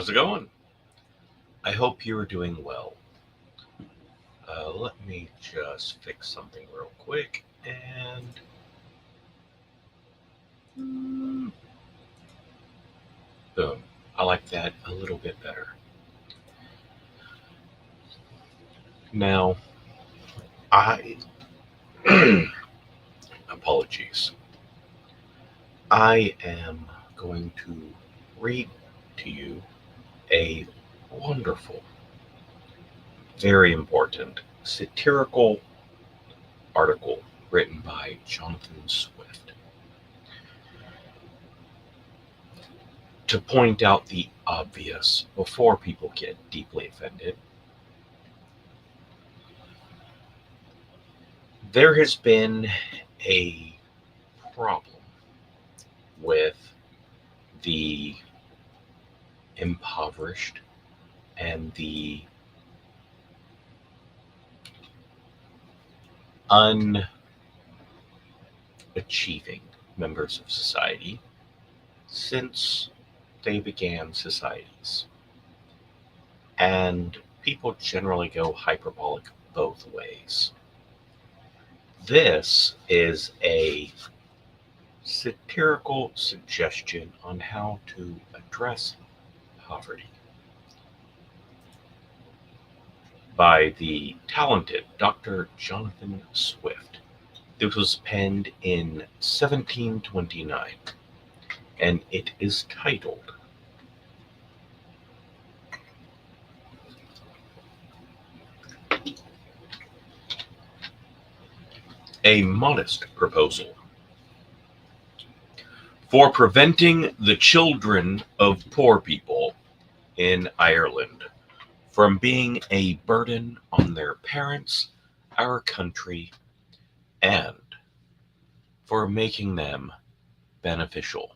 How's it going? I hope you're doing well. Let me just fix something real quick and boom. I like that a little bit better. Now, I apologies. I am going to read to you a wonderful, very important satirical article written by Jonathan Swift to point out the obvious before people get deeply offended. There has been a problem with the impoverished and the unachieving members of society since they began societies. And people generally go hyperbolic both ways. This is a satirical suggestion on how to address poverty by the talented Dr. Jonathan Swift. It was penned in 1729 and it is titled A Modest Proposal for Preventing the Children of Poor People in Ireland from being a burden on their parents, our country, and for making them beneficial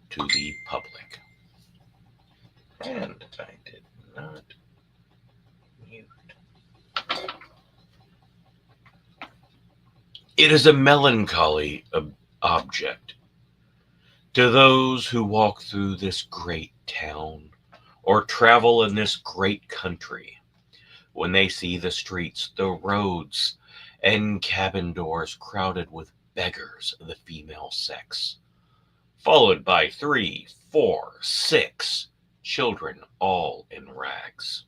to the public. And I did not mute. It is a melancholy object to those who walk through this great town or travel in this great country when they see the streets, the roads, and cabin doors crowded with beggars of the female sex, followed by 3, 4, 6 children all in rags,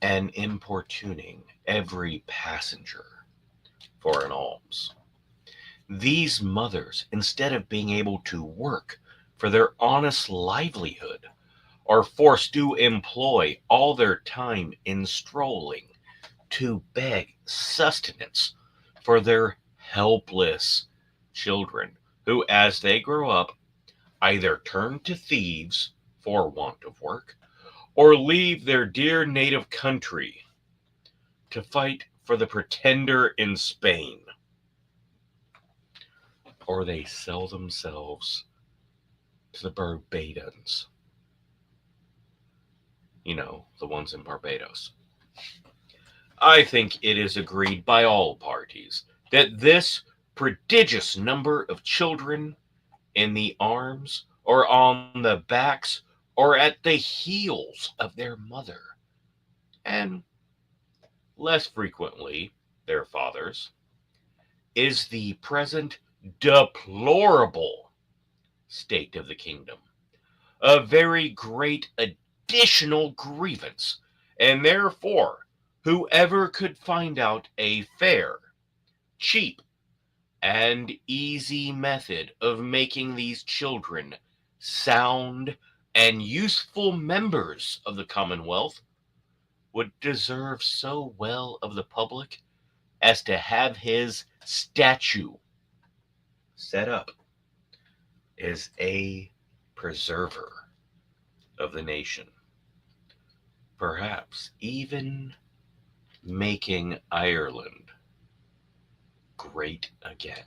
and importuning every passenger for an alms. These mothers, instead of being able to work for their honest livelihood, are forced to employ all their time in strolling to beg sustenance for their helpless children, who, as they grow up, either turn to thieves for want of work or leave their dear native country to fight for the pretender in Spain, or they sell themselves to the Barbadians. You know, the ones in Barbados. I think it is agreed by all parties that this prodigious number of children in the arms or on the backs or at the heels of their mother, and less frequently their fathers, is the present deplorable state of the kingdom, a very great additional grievance, and therefore whoever could find out a fair, cheap, and easy method of making these children sound and useful members of the Commonwealth would deserve so well of the public as to have his statue set up as a preserver of the nation. Perhaps even making Ireland great again.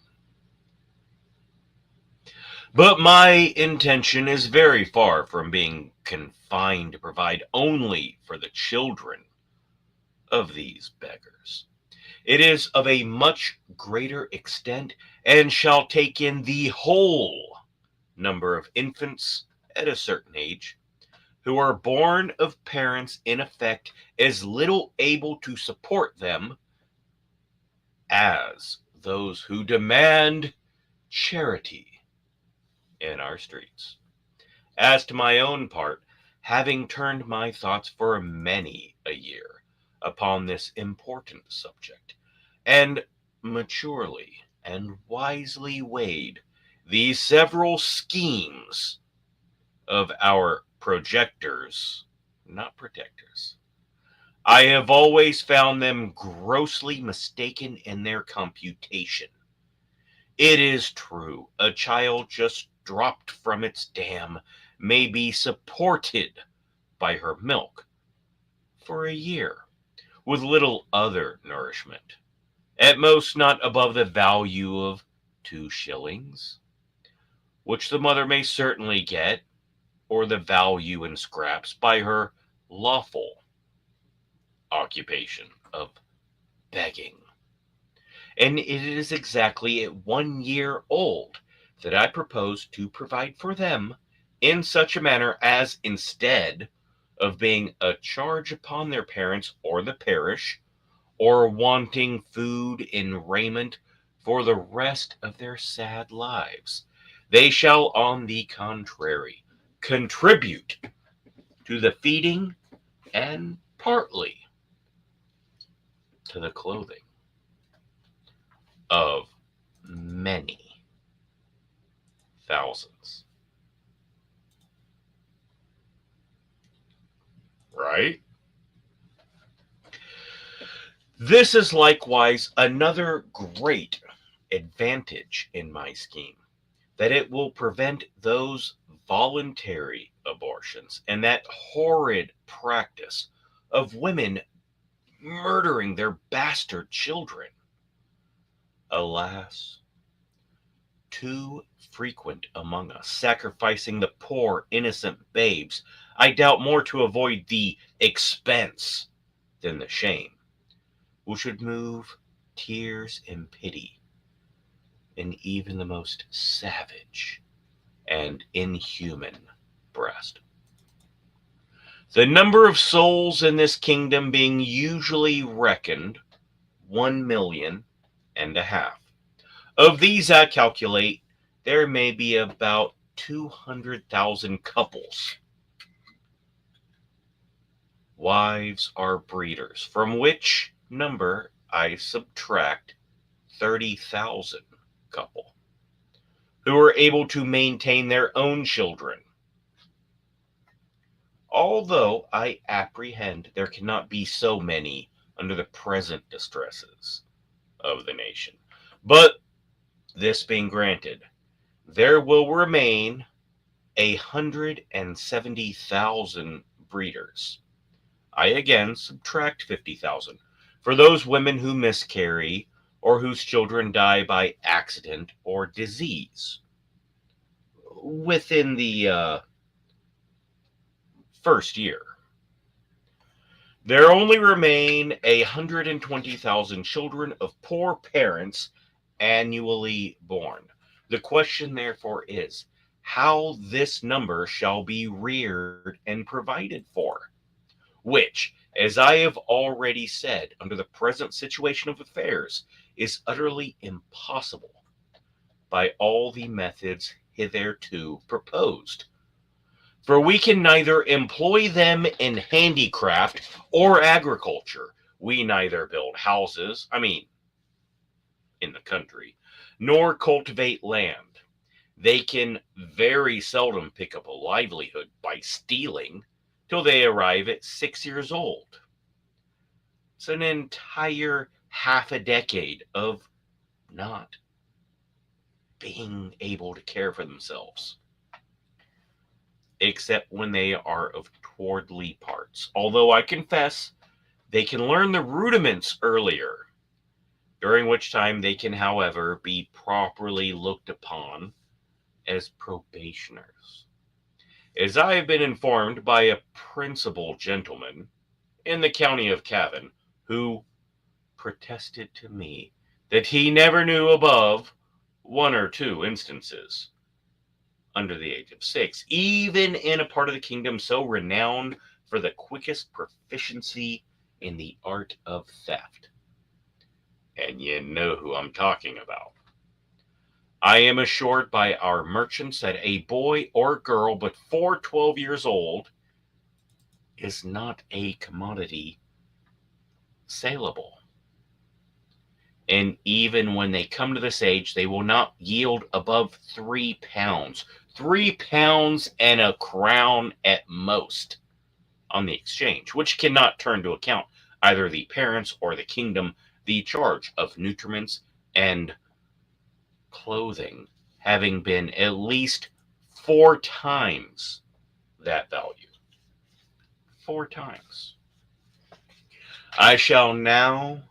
But my intention is very far from being confined to provide only for the children of these beggars. It is of a much greater extent and shall take in the whole number of infants at a certain age, who are born of parents in effect as little able to support them as those who demand charity in our streets. As to my own part, having turned my thoughts for many a year upon this important subject, and maturely and wisely weighed the several schemes of our projectors, not protectors, I have always found them grossly mistaken in their computation. It is true, a child just dropped from its dam may be supported by her milk for a year, with little other nourishment, at most not above the value of 2 shillings, which the mother may certainly get, or the value in scraps by her lawful occupation of begging. And it is exactly at 1 year old that I propose to provide for them in such a manner as, instead of being a charge upon their parents or the parish, or wanting food and raiment for the rest of their sad lives, they shall, on the contrary, contribute to the feeding and partly to the clothing of many thousands. Right? This is likewise another great advantage in my scheme, that it will prevent those voluntary abortions and that horrid practice of women murdering their bastard children. Alas, too frequent among us, sacrificing the poor innocent babes, I doubt more to avoid the expense than the shame, which would move tears and pity in even the most savage and inhuman breast. The number of souls in this kingdom being usually reckoned 1,500,000. Of these, I calculate there may be about 200,000 couples. Wives are breeders, from which number I subtract 30,000 couple who are able to maintain their own children. Although I apprehend there cannot be so many under the present distresses of the nation. But this being granted, there will remain 170,000 breeders. I again subtract 50,000 for those women who miscarry or whose children die by accident or disease within the first year. There only remain 120,000 children of poor parents annually born. The question, therefore, is how this number shall be reared and provided for, which, as I have already said, under the present situation of affairs, is utterly impossible by all the methods hitherto proposed. For we can neither employ them in handicraft or agriculture. We neither build houses, in the country, nor cultivate land. They can very seldom pick up a livelihood by stealing till they arrive at 6 years old. It's an entire half a decade of not being able to care for themselves, except when they are of towardly parts. Although I confess they can learn the rudiments earlier, during which time they can, however, be properly looked upon as probationers. As I have been informed by a principal gentleman in the county of Cavan, who protested to me that he never knew above 1 or 2 instances under the age of 6, even in a part of the kingdom so renowned for the quickest proficiency in the art of theft. And you know who I'm talking about. I am assured by our merchants that a boy or girl before 12 years old is not a commodity saleable. And even when they come to this age, they will not yield above 3 pounds. 3 pounds and a crown at most on the exchange, which cannot turn to account either the parents or the kingdom the charge of nutriments and clothing, having been at least 4 times that value. 4 times. I shall now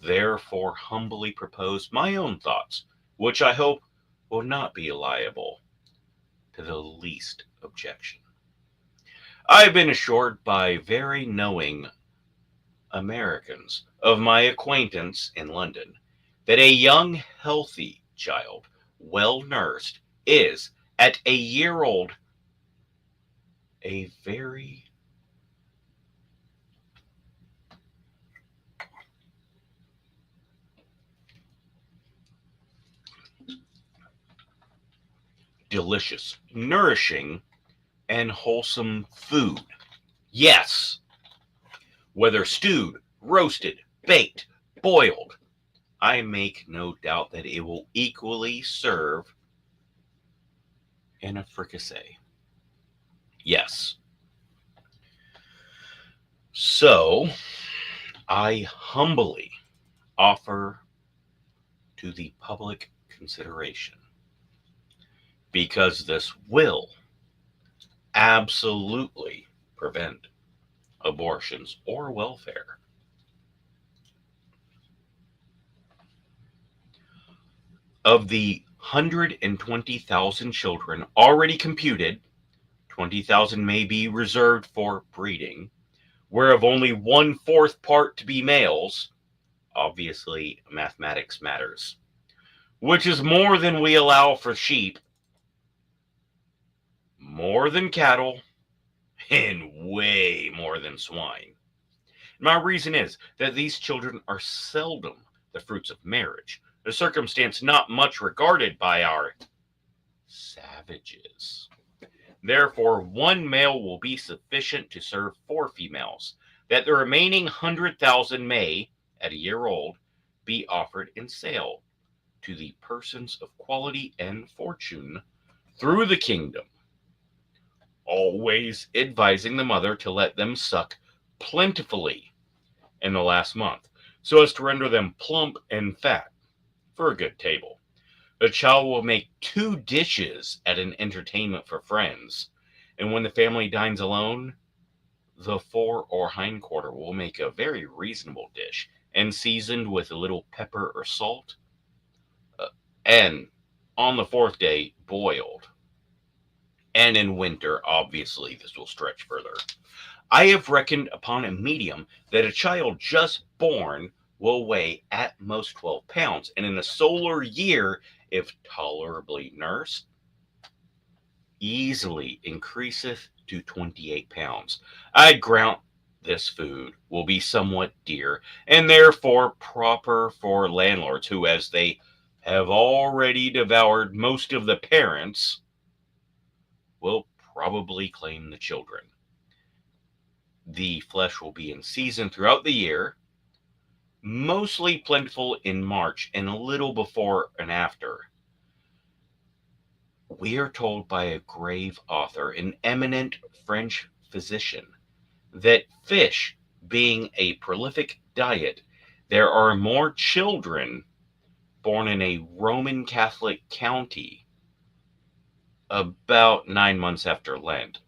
therefore humbly propose my own thoughts, which I hope will not be liable to the least objection. I have been assured by very knowing Americans of my acquaintance in London that a young, healthy child, well nursed, is, at a year old, a very delicious, nourishing, and wholesome food. Yes, whether stewed, roasted, baked, boiled, I make no doubt that it will equally serve in a fricassee. Yes. So, I humbly offer to the public consideration, because this will absolutely prevent abortions or welfare. Of the 120,000 children already computed, 20,000 may be reserved for breeding, whereof only 1/4 part to be males. Obviously, mathematics matters, which is more than we allow for sheep, more than cattle, and way more than swine. My reason is that these children are seldom the fruits of marriage, a circumstance not much regarded by our savages. Therefore, 1 male will be sufficient to serve 4 females, that the remaining 100,000 may, at a year old, be offered in sale to the persons of quality and fortune through the kingdom, always advising the mother to let them suck plentifully in the last month, so as to render them plump and fat for a good table. The child will make 2 dishes at an entertainment for friends, and when the family dines alone, the fore or hind quarter will make a very reasonable dish, and seasoned with a little pepper or salt, and on the 4th day boiled. And in winter, obviously, this will stretch further. I have reckoned upon a medium that a child just born will weigh at most 12 pounds, and in a solar year, if tolerably nursed, easily increaseth to 28 pounds. I grant this food will be somewhat dear, and therefore proper for landlords who, as they have already devoured most of the parents, will probably claim the children. The flesh will be in season throughout the year, mostly plentiful in March and a little before and after. We are told by a grave author, an eminent French physician, that fish being a prolific diet, there are more children born in a Roman Catholic county about 9 months after Lent.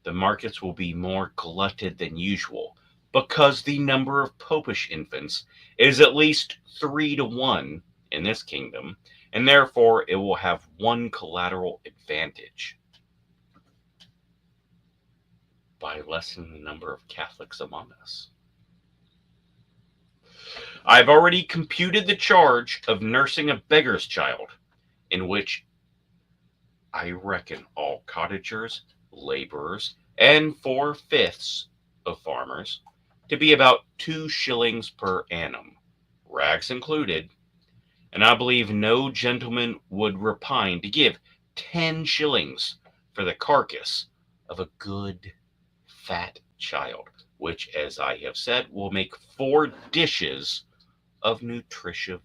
The markets will be more glutted than usual, because the number of popish infants is at least 3 to 1 in this kingdom, and therefore it will have one collateral advantage by lessening the number of Catholics among us. I've already computed the charge of nursing a beggar's child, in which I reckon all cottagers, laborers, and 4/5 of farmers to be about 2 shillings per annum, rags included, and I believe no gentleman would repine to give 10 shillings for the carcass of a good fat child, which, as I have said, will make 4 dishes of nutritious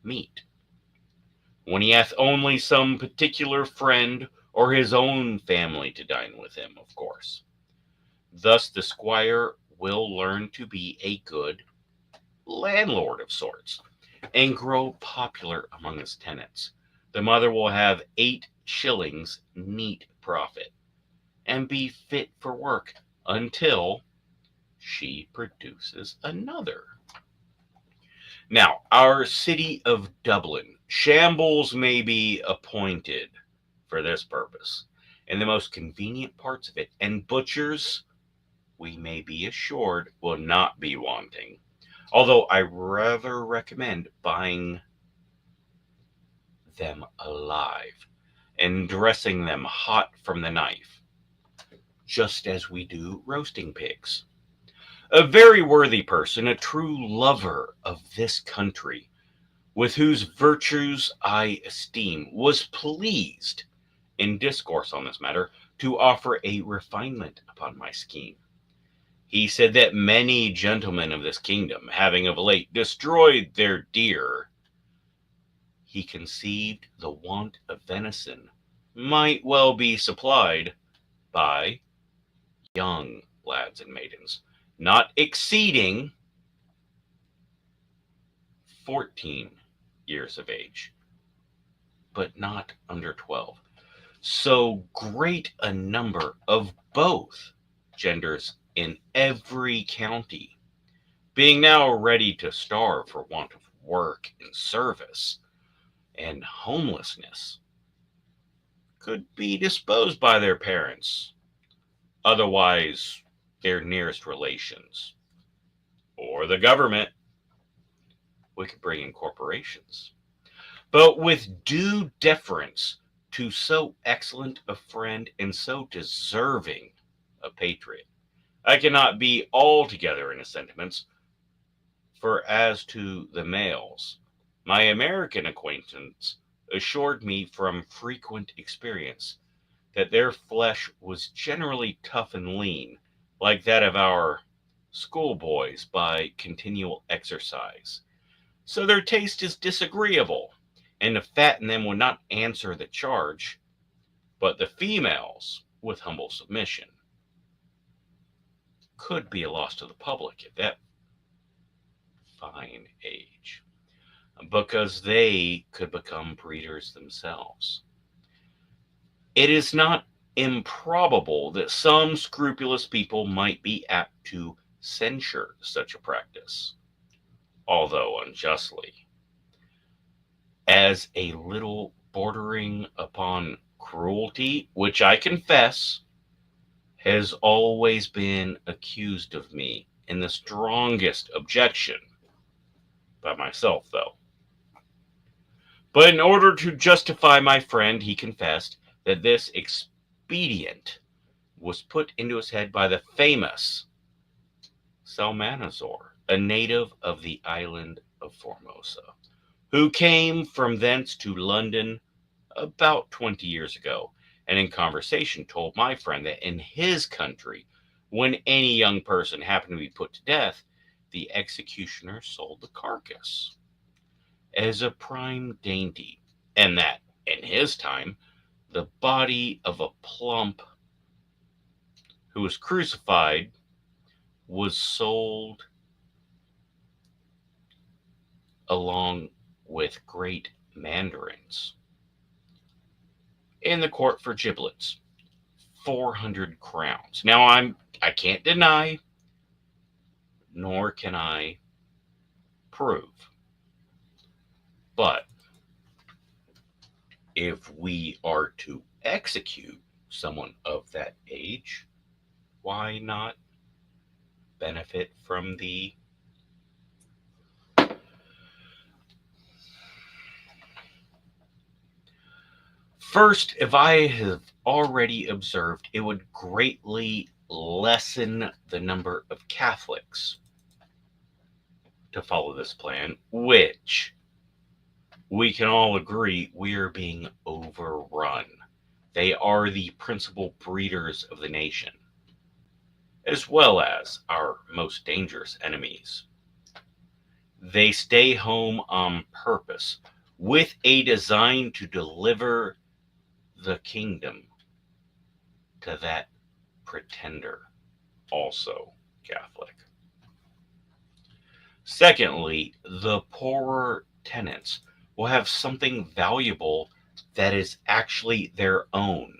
meat, when he hath only some particular friend or his own family to dine with him, of course. Thus the squire will learn to be a good landlord of sorts, and grow popular among his tenants. The mother will have 8 shillings neat profit, and be fit for work until she produces another. Now, our city of Dublin, shambles may be appointed for this purpose, in the most convenient parts of it, and butchers, we may be assured, will not be wanting. Although I rather recommend buying them alive and dressing them hot from the knife, just as we do roasting pigs. A very worthy person, a true lover of this country, with whose virtues I esteem, was pleased, in discourse on this matter, to offer a refinement upon my scheme. He said that many gentlemen of this kingdom, having of late destroyed their deer, he conceived the want of venison might well be supplied by young lads and maidens, not exceeding 14 years of age, but not under 12. So great a number of both genders in every county, being now ready to starve for want of work and service and homelessness, could be disposed by their parents, otherwise their nearest relations, or the government. We could bring in corporations. But with due deference to so excellent a friend and so deserving a patriot, I cannot be altogether in his sentiments, for as to the males, my American acquaintance assured me from frequent experience that their flesh was generally tough and lean, like that of our schoolboys by continual exercise. So their taste is disagreeable, and to fatten them would not answer the charge, but the females, with humble submission, could be a loss to the public at that fine age, because they could become breeders themselves. It is not improbable that some scrupulous people might be apt to censure such a practice, although unjustly, as a little bordering upon cruelty, which I confess has always been accused of me in the strongest objection by myself, though. But in order to justify my friend, he confessed that this expedient was put into his head by the famous Salmanazar, a native of the island of Formosa, who came from thence to London about 20 years ago, and in conversation told my friend that in his country, when any young person happened to be put to death, the executioner sold the carcass as a prime dainty, and that in his time the body of a plump who was crucified was sold along with great mandarins in the court for giblets, 400 crowns. Now I can't deny, nor can I prove, but if we are to execute someone of that age, why not benefit from the First, if I have already observed, it would greatly lessen the number of Catholics to follow this plan, which we can all agree we are being overrun. They are the principal breeders of the nation, as well as our most dangerous enemies. They stay home on purpose with a design to deliver the kingdom to that pretender, also Catholic. Secondly, the poorer tenants will have something valuable that is actually their own,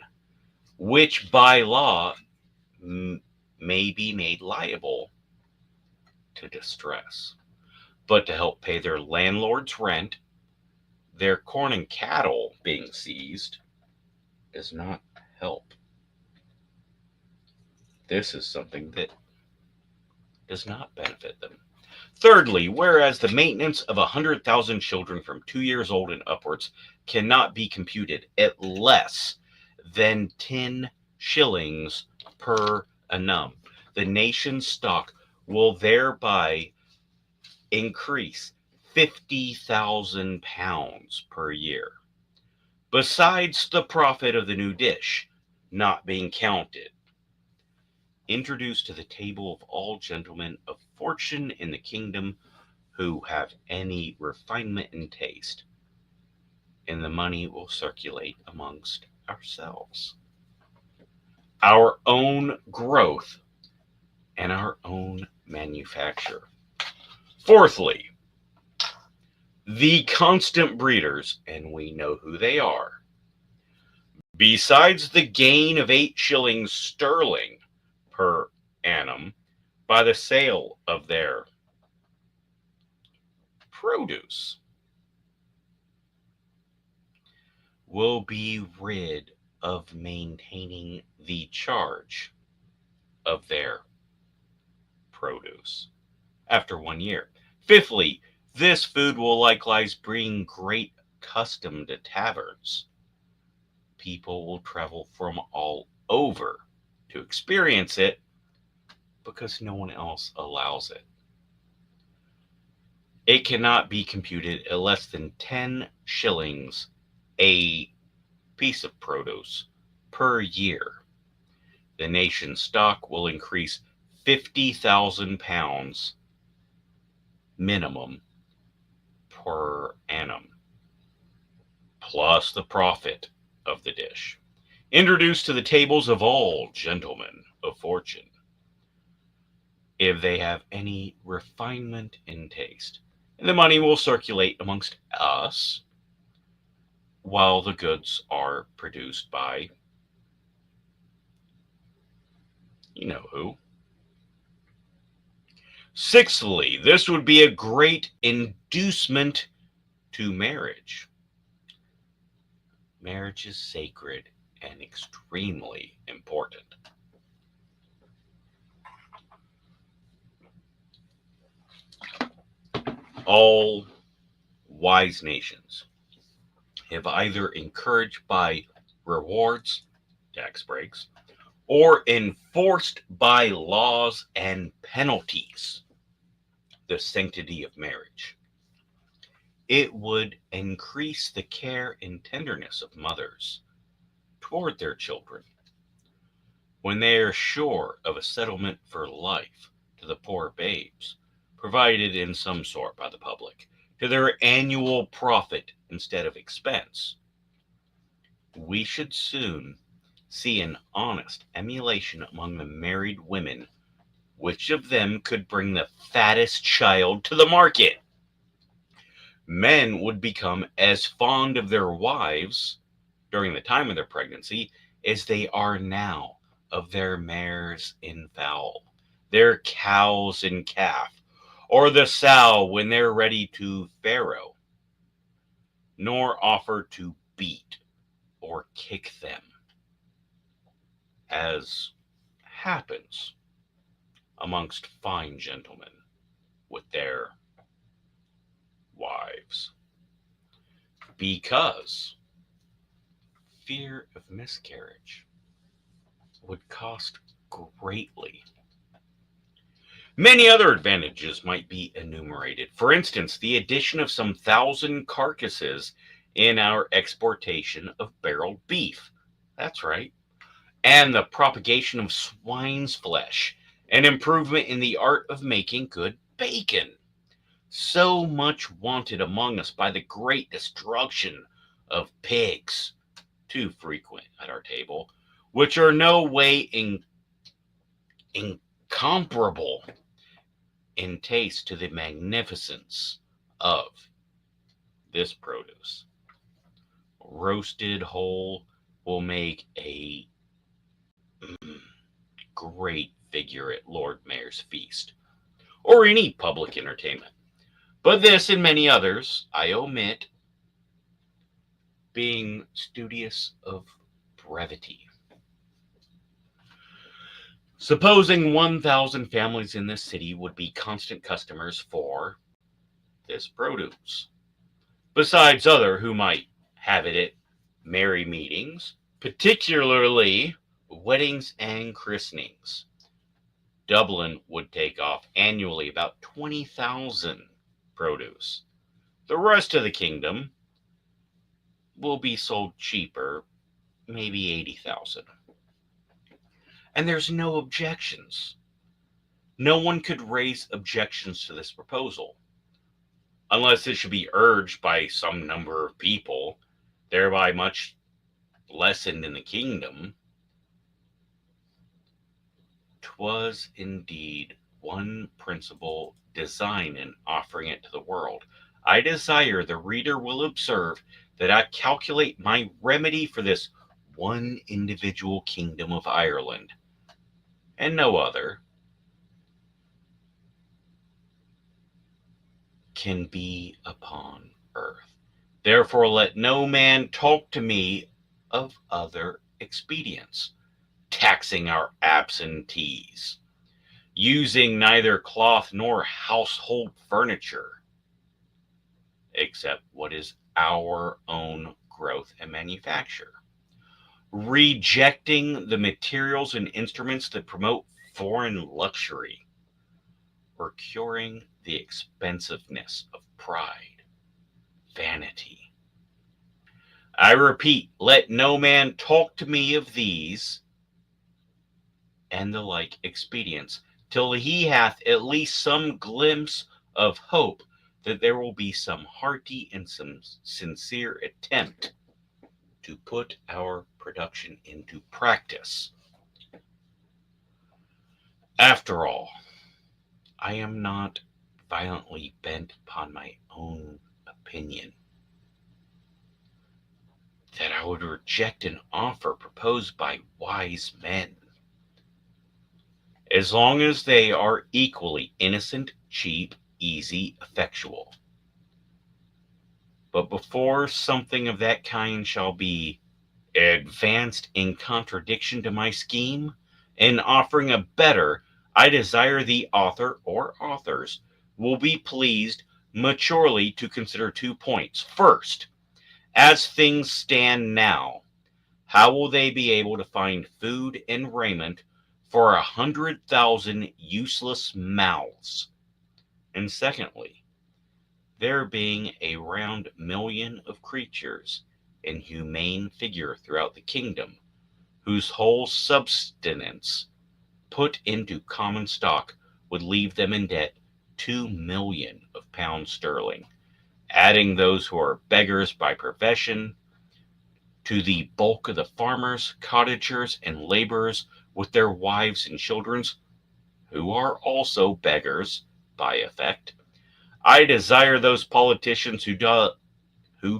which by law may be made liable to distress. But to help pay their landlord's rent, their corn and cattle being seized does not help. This is something that does not benefit them. Thirdly, whereas the maintenance of 100,000 children from 2 years old and upwards cannot be computed at less than 10 shillings per annum, the nation's stock will thereby increase £50,000 per year, besides the profit of the new dish not being counted. Introduced to the table of all gentlemen of fortune in the kingdom who have any refinement and taste, and the money will circulate amongst ourselves. Our own growth and our own manufacture. Fourthly, the constant breeders, and we know who they are, besides the gain of 8 shillings sterling per annum by the sale of their produce, will be rid of maintaining the charge of their produce after 1 year. Fifthly, this food will likewise bring great custom to taverns. People will travel from all over to experience it because no one else allows it. It cannot be computed at less than 10 shillings a piece of produce per year. The nation's stock will increase £50,000 minimum per annum, plus the profit of the dish. Introduced to the tables of all gentlemen of fortune, if they have any refinement in taste, and the money will circulate amongst us while the goods are produced by you know who. Sixthly, this would be a great inducement to marriage. Marriage is sacred and extremely important. All wise nations have either encouraged by rewards, tax breaks, or enforced by laws and penalties the sanctity of marriage. It would increase the care and tenderness of mothers toward their children when they are sure of a settlement for life to the poor babes, provided in some sort by the public, to their annual profit instead of expense. We should soon see an honest emulation among the married women which of them could bring the fattest child to the market. Men would become as fond of their wives during the time of their pregnancy as they are now of their mares in foal, their cows in calf, or the sow when they're ready to farrow, nor offer to beat or kick them, as happens amongst fine gentlemen with their wives. Because fear of miscarriage would cost greatly. Many other advantages might be enumerated. For instance, the addition of some thousand carcasses in our exportation of barreled beef. That's right. And the propagation of swine's flesh, an improvement in the art of making good bacon. So much wanted among us by the great destruction of pigs, too frequent at our table, which are no way incomparable in taste to the magnificence of this produce. Roasted whole will make a great figure at Lord Mayor's feast, or any public entertainment. But this and many others I omit, being studious of brevity. Supposing 1,000 families in this city would be constant customers for this produce, besides other who might have it at merry meetings, particularly weddings and christenings. Dublin would take off annually about 20,000 produce. The rest of the kingdom will be sold cheaper, maybe 80,000. And there's no objections. No one could raise objections to this proposal, unless it should be urged by some number of people, thereby much lessened in the kingdom. 'Twas indeed one principal design in offering it to the world. I desire the reader will observe that I calculate my remedy for this one individual kingdom of Ireland, and no other can be upon earth. Therefore let no man talk to me of other expedients, taxing our absentees, using neither cloth nor household furniture, except what is our own growth and manufacture, rejecting the materials and instruments that promote foreign luxury, or curing the expensiveness of pride, vanity. I repeat, let no man talk to me of these and the like expedients, till he hath at least some glimpse of hope that there will be some hearty and some sincere attempt to put our production into practice. After all, I am not violently bent upon my own opinion that I would reject an offer proposed by wise men, as long as they are equally innocent, cheap, easy, effectual. But before something of that kind shall be advanced in contradiction to my scheme, in offering a better, I desire the author or authors will be pleased maturely to consider 2 points. First, as things stand now, how will they be able to find food and raiment for 100,000 useless mouths? And secondly, there being a round million of creatures in humane figure throughout the kingdom, whose whole subsistence put into common stock would leave them in debt 2,000,000 of pounds sterling, adding those who are beggars by profession to the bulk of the farmers, cottagers, and laborers with their wives and children, who are also beggars by effect. I desire those politicians who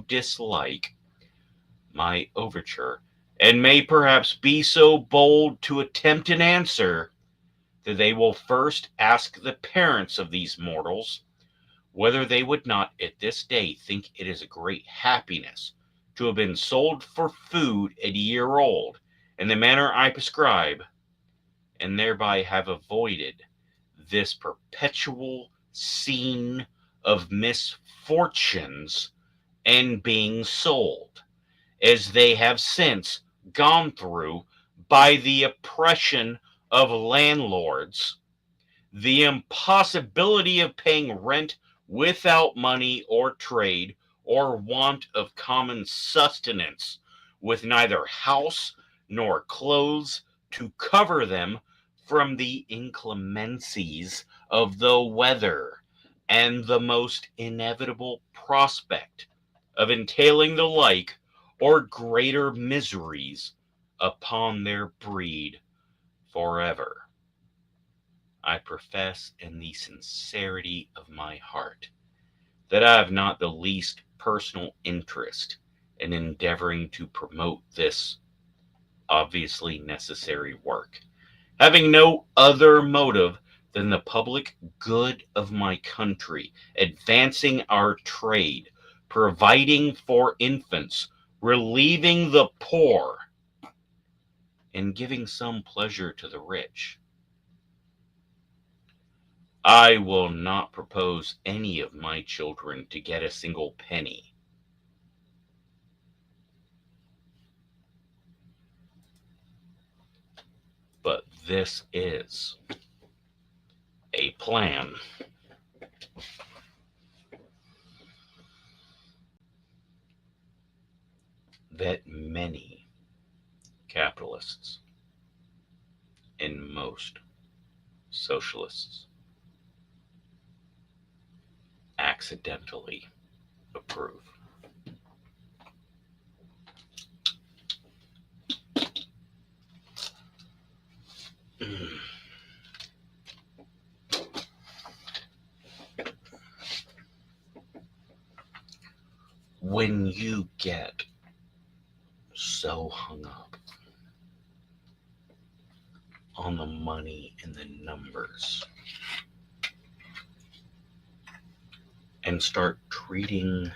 dislike my overture, and may perhaps be so bold to attempt an answer, that they will first ask the parents of these mortals whether they would not at this day think it is a great happiness to have been sold for food at a year old in the manner I prescribe, and thereby have avoided this perpetual scene of misfortunes and being sold, as they have since gone through by the oppression of landlords, the impossibility of paying rent without money or trade, or want of common sustenance, with neither house nor clothes to cover them from the inclemencies of the weather, and the most inevitable prospect of entailing the like or greater miseries upon their breed forever. I profess in the sincerity of my heart that I have not the least personal interest in endeavoring to promote this obviously necessary work, having no other motive than the public good of my country, advancing our trade, providing for infants, relieving the poor, and giving some pleasure to the rich. I will not propose any of my children to get a single penny. But this is a plan that many capitalists and most socialists accidentally approve. When you get so hung up on the money and the numbers and start treating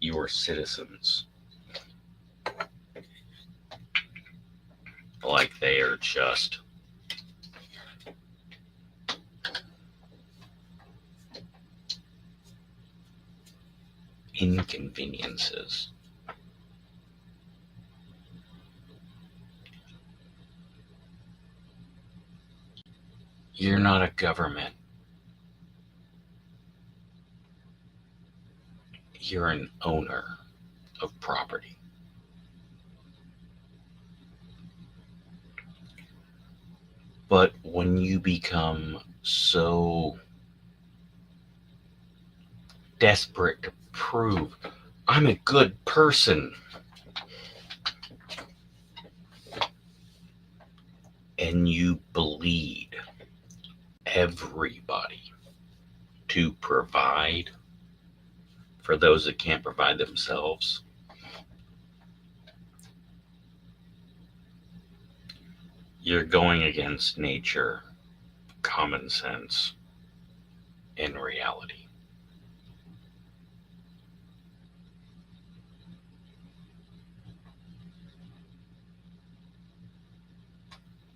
your citizens like they are just inconveniences, you're not a government. You're an owner of property. But when you become so desperate to prove I'm a good person, and you bleed everybody to provide for those that can't provide themselves, you're going against nature, common sense, and reality.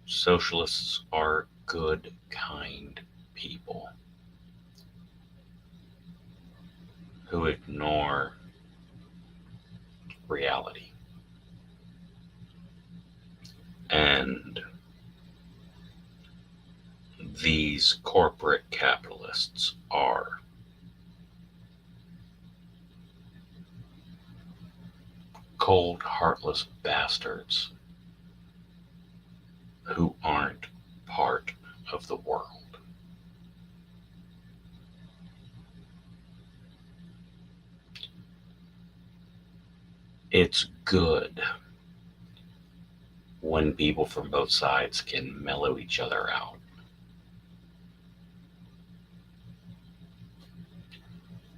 Socialists are good, kind people who ignore reality. And these corporate capitalists are cold, heartless bastards who aren't part of the world. It's good when people from both sides can mellow each other out.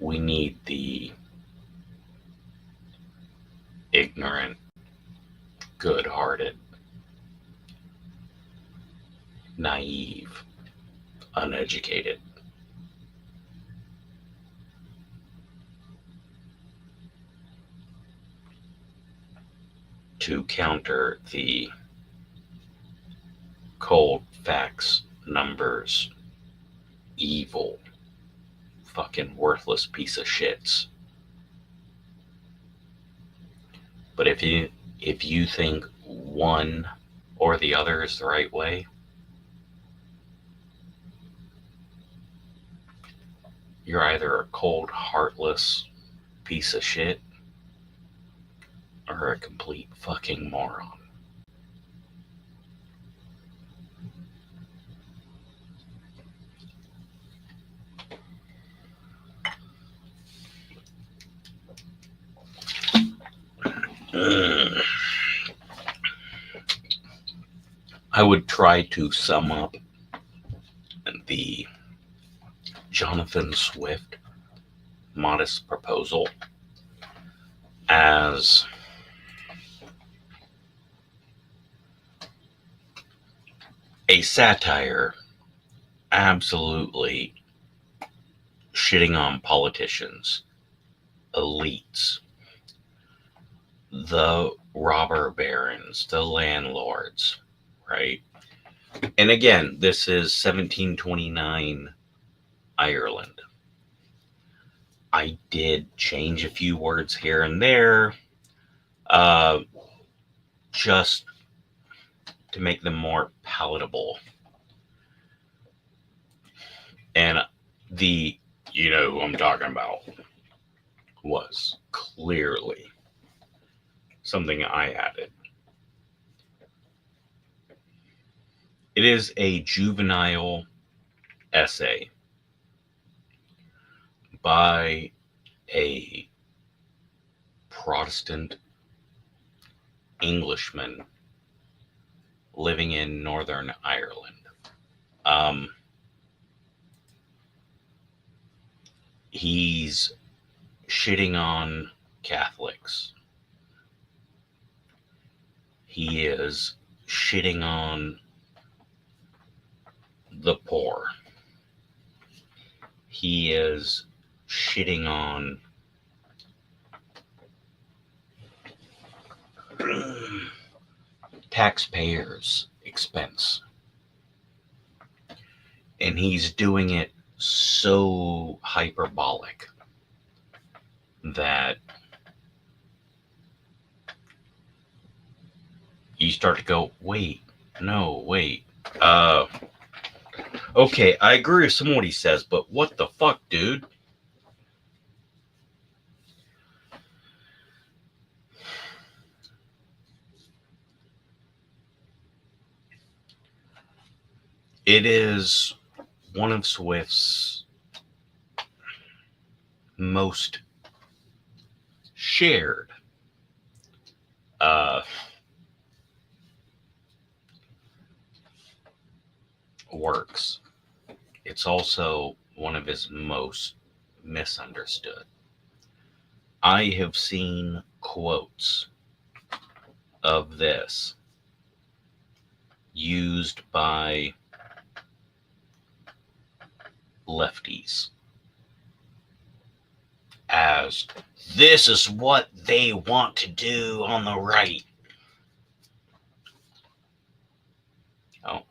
We need the ignorant, good-hearted, naive, uneducated to counter the cold facts, numbers, evil, fucking worthless piece of shits But if you think one or the other is the right way, you're either a cold, heartless piece of shit or a complete fucking moron. I would try to sum up the Jonathan Swift modest proposal as a satire, absolutely shitting on politicians, elites, the robber barons, the landlords, right? And again, this is 1729 Ireland. I did change a few words here and there, uh, just to make them more palatable. And the, you know who I'm talking about, was clearly something I added. It is a juvenile essay by a Protestant Englishman living in Northern Ireland. Um, he's shitting on Catholics. He is shitting on the poor. He is shitting on taxpayers' expense. And he's doing it so hyperbolic that you start to go, wait, no, wait. Okay, I agree with some of what he says, but what the fuck, dude? It is one of Swift's most shared works. It's also one of his most misunderstood. I have seen quotes of this used by lefties as this is what they want to do on the right. Oh.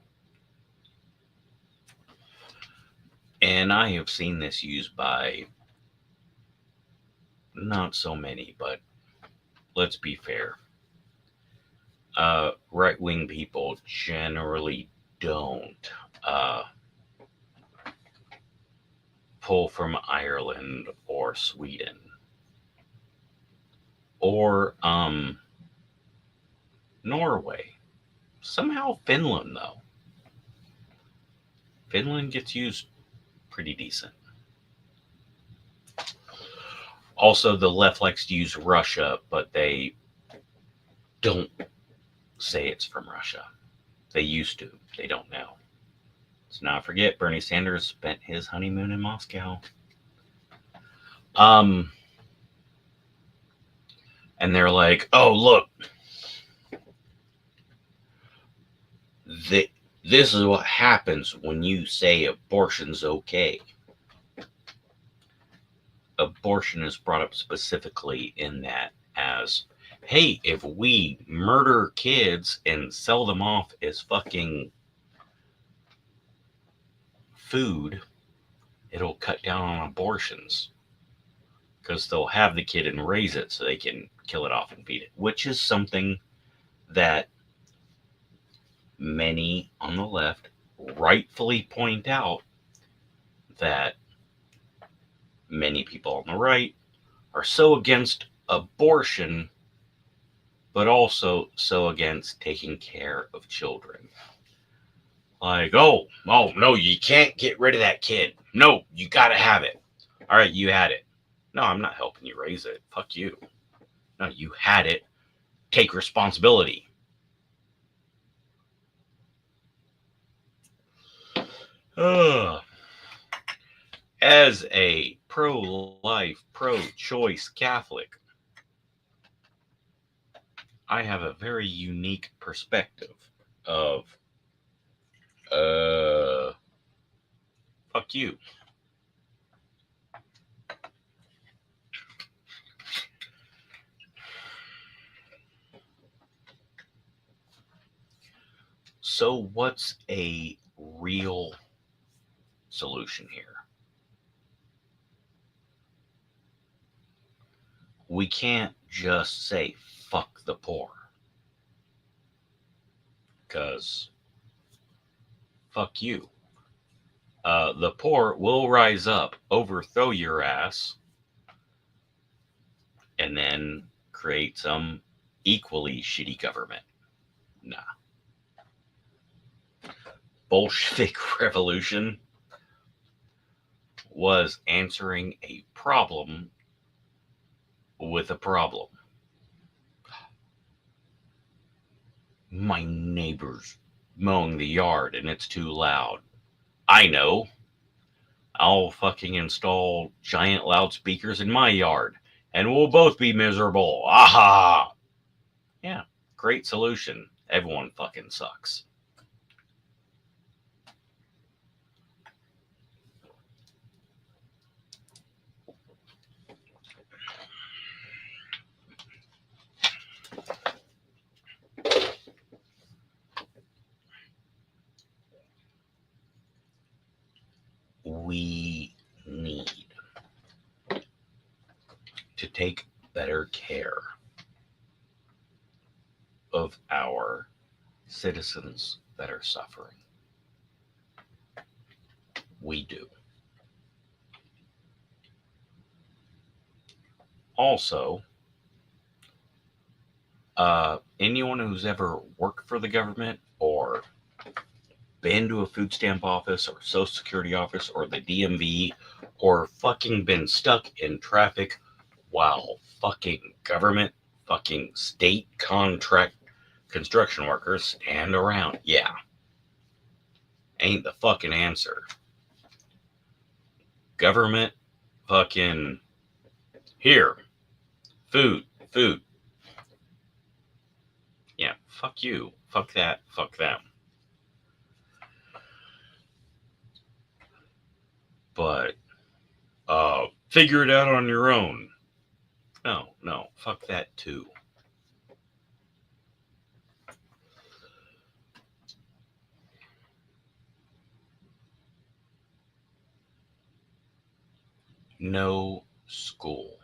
And I have seen this used by not so many, but let's be fair. Right-wing people generally don't pull from Ireland or Sweden or Norway. Somehow Finland, though. Finland gets used pretty decent. Also, the left likes to use Russia, but they don't say it's from Russia. They used to. They don't now. Let's not forget Bernie Sanders spent his honeymoon in Moscow. And they're like, oh, look, this is what happens when you say abortion's okay. Abortion is brought up specifically in that as, hey, if we murder kids and sell them off as fucking food, it'll cut down on abortions. because they'll have the kid and raise it so they can kill it off and feed it, which is something that many on the left rightfully point out that many people on the right are so against abortion, but also so against taking care of children. Like, oh, no, you can't get rid of that kid. No, you gotta have it. All right, you had it. No, I'm not helping you raise it. Fuck you. No, you had it. Take responsibility. As a pro-life, pro-choice Catholic, I have a very unique perspective of, fuck you. So, what's a real solution here? We can't just say fuck the poor, because fuck you. The poor will rise up, overthrow your ass, and then create some equally shitty government. Nah. Bolshevik revolution was answering a problem with a problem. My neighbor's mowing the yard and it's too loud. I know. I'll fucking install giant loudspeakers in my yard and we'll both be miserable. Aha! Yeah, great solution. Everyone fucking sucks. We need to take better care of our citizens that are suffering. We do. Also, anyone who's ever worked for the government or been to a food stamp office or social security office or the DMV or fucking been stuck in traffic while fucking government, fucking state contract construction workers stand around. Yeah. Ain't the fucking answer. Government fucking here. Food. Yeah, fuck you. Fuck that. Fuck them. But figure it out on your own. No, fuck that too. No school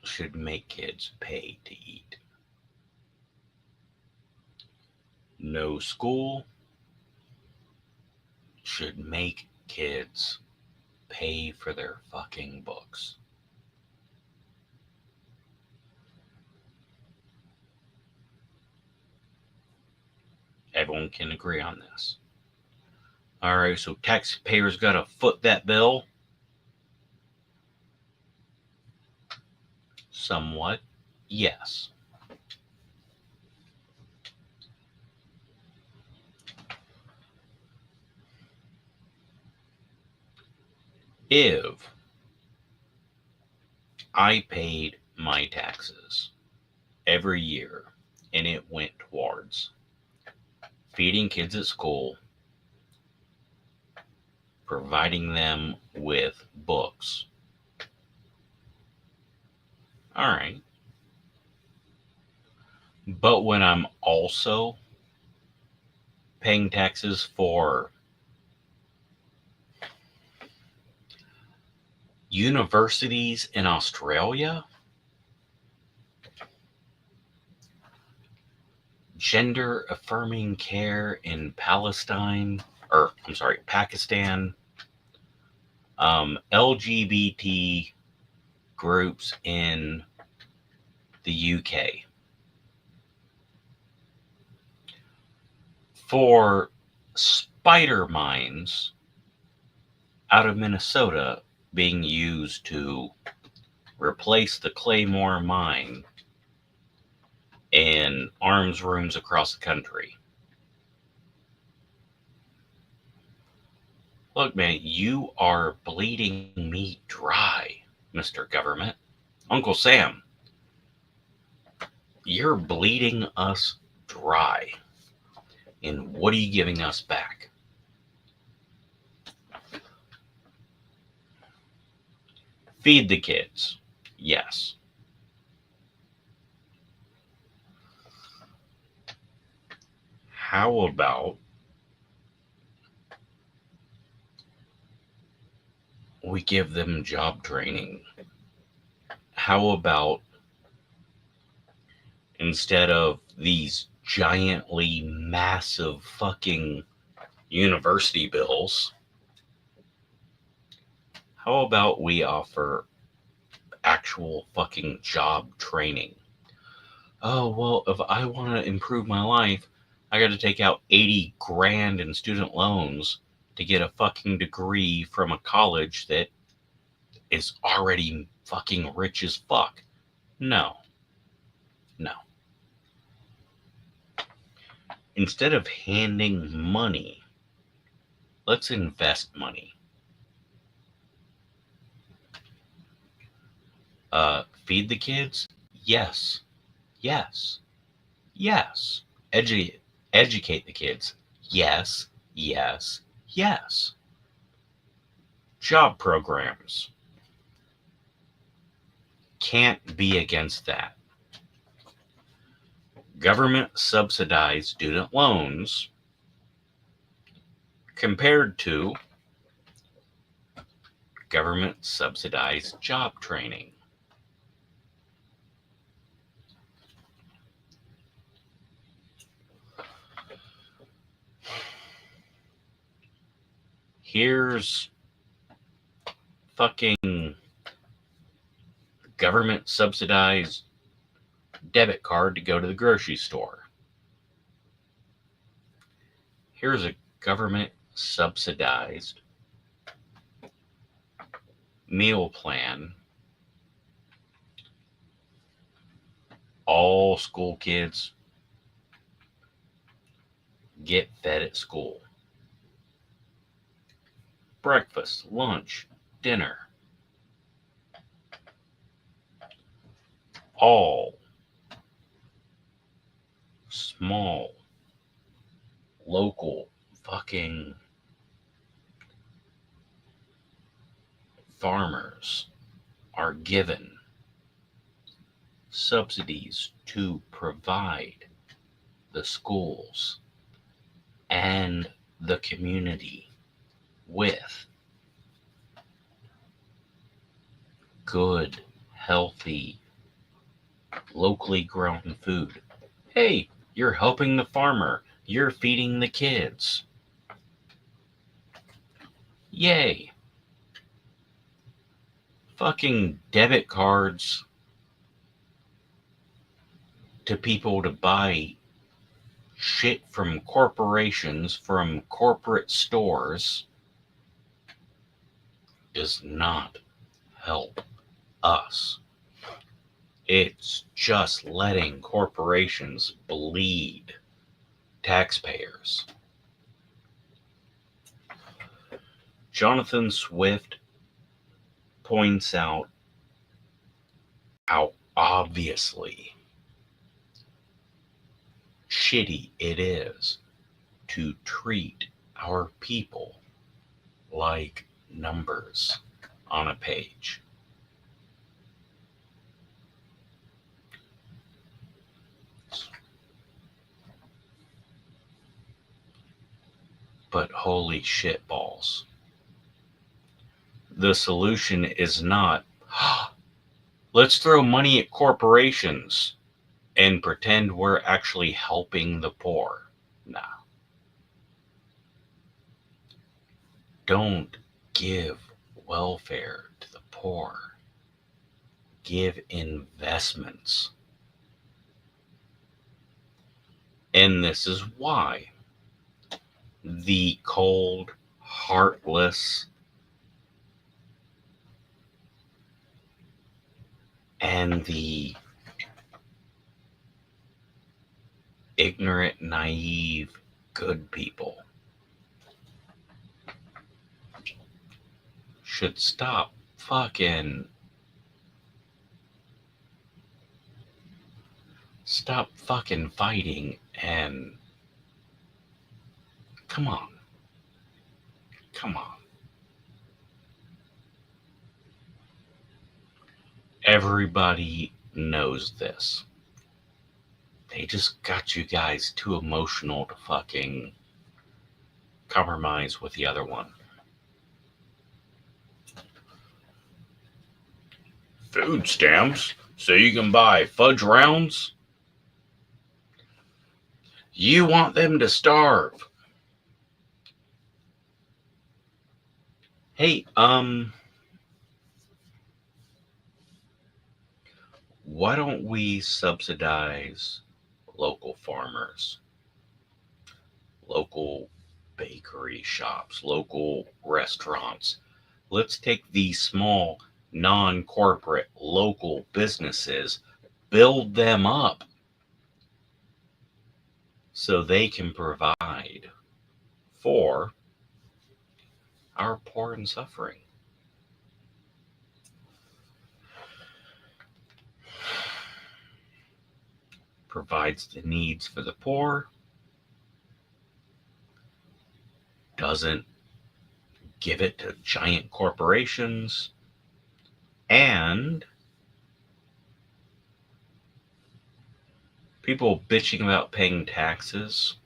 should make kids pay to eat. No school should make kids pay for their fucking books. Everyone can agree on this. All right, so taxpayers got to foot that bill. Somewhat, yes. If I paid my taxes every year and it went towards feeding kids at school, providing them with books, all right. But when I'm also paying taxes for Universities in Australia, gender affirming care in Pakistan, LGBT groups in the UK. For spider mines out of Minnesota being used to replace the Claymore mine in arms rooms across the country. Look, man, you are bleeding me dry, Mr. Government. Uncle Sam, you're bleeding us dry. And what are you giving us back? Feed the kids. Yes. How about we give them job training? How about instead of these giantly massive fucking university bills, how about we offer actual fucking job training? Oh, well, if I want to improve my life, I got to take out 80 grand in student loans to get a fucking degree from a college that is already fucking rich as fuck. No. No. Instead of handing money, let's invest money. Feed the kids? Yes. Yes. Yes. Educate the kids? Yes. Yes. Yes. Job programs? Can't be against that. Government subsidized student loans compared to government subsidized job training. Here's fucking government subsidized debit card to go to the grocery store. Here's a government subsidized meal plan. All school kids get fed at school. Breakfast, lunch, dinner. All small, local fucking farmers are given subsidies to provide the schools and the community with good, healthy, locally grown food. Hey, you're helping the farmer. You're feeding the kids. Yay. Fucking debit cards to people to buy shit from corporations, from corporate stores, does not help us. It's just letting corporations bleed taxpayers. Jonathan Swift points out how obviously shitty it is to treat our people like numbers on a page. But holy shit balls. The solution is not, let's throw money at corporations and pretend we're actually helping the poor. Nah. Don't give welfare to the poor. Give investments. And this is why the cold, heartless, and the ignorant, naive, good people should stop fucking fighting and come on. Come on. Everybody knows this. They just got you guys too emotional to fucking compromise with the other one. Food stamps? So you can buy fudge rounds? You want them to starve. Hey, why don't we subsidize local farmers, local bakery shops, local restaurants? Let's take these small, non corporate, local businesses, build them up so they can provide for our poor and suffering. Provides the needs for the poor, doesn't give it to giant corporations, and people bitching about paying taxes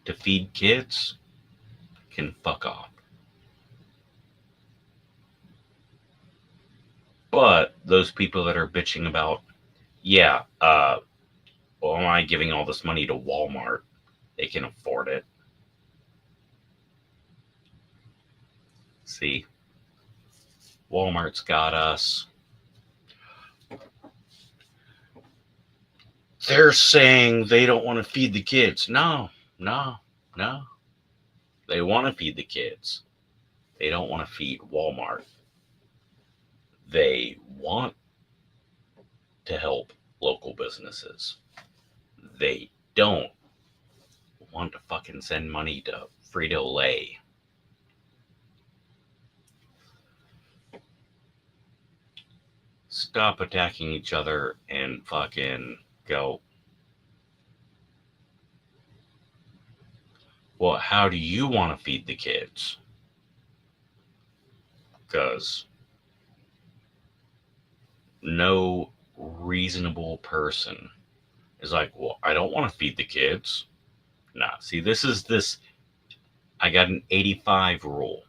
to feed kids can fuck off. But those people that are bitching about, well, am I giving all this money to Walmart? They can afford it. See, Walmart's got us. They're saying they don't want to feed the kids. No. They want to feed the kids. They don't want to feed Walmart. They want to help local businesses. They don't want to fucking send money to Frito-Lay. Stop attacking each other and fucking go, well, how do you want to feed the kids? Because no reasonable person is like, well, I don't want to feed the kids. Nah, see, I got an 85 rule.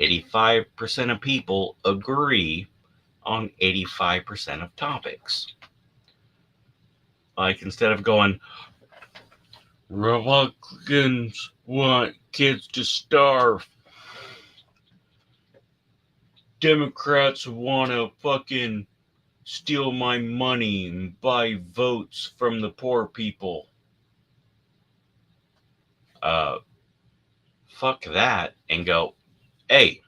85% of people agree on 85% of topics. Like, instead of going, Republicans want kids to starve, Democrats want to fucking steal my money and buy votes from the poor people. Fuck that, and go, hey,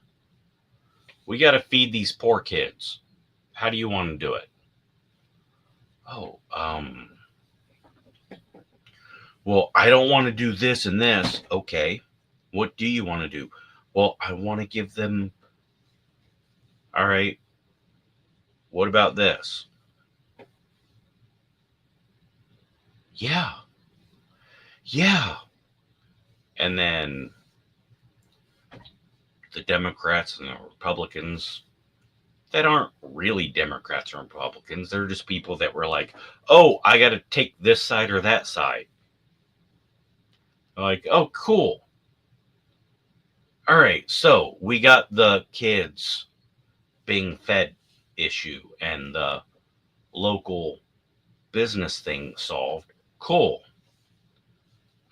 we got to feed these poor kids. How do you want to do it? Oh, well, I don't want to do this and this. Okay, what do you want to do? Well, I want to give them. All right, what about this? Yeah. And then the Democrats and the Republicans that aren't really Democrats or Republicans, they're just people that were like, oh, I got to take this side or that side. Like, oh, cool. All right, so we got the kids being fed issue and the local business thing solved. Cool.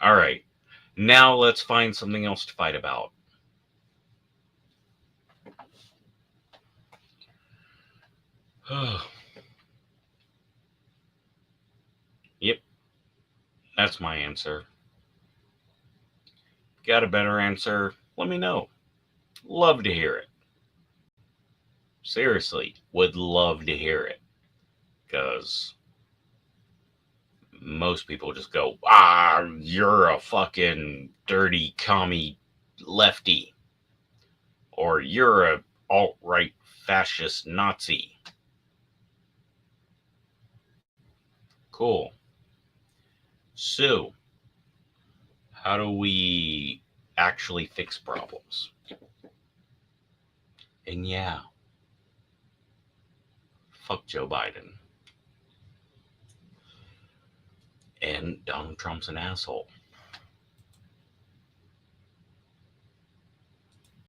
All right, now let's find something else to fight about. Yep, that's my answer. Got a better answer? Let me know. Love to hear it. Seriously, would love to hear it. Because most people just go, you're a fucking dirty commie lefty. Or you're a alt-right fascist Nazi. Cool. So, how do we actually fix problems? And yeah, fuck Joe Biden. And Donald Trump's an asshole.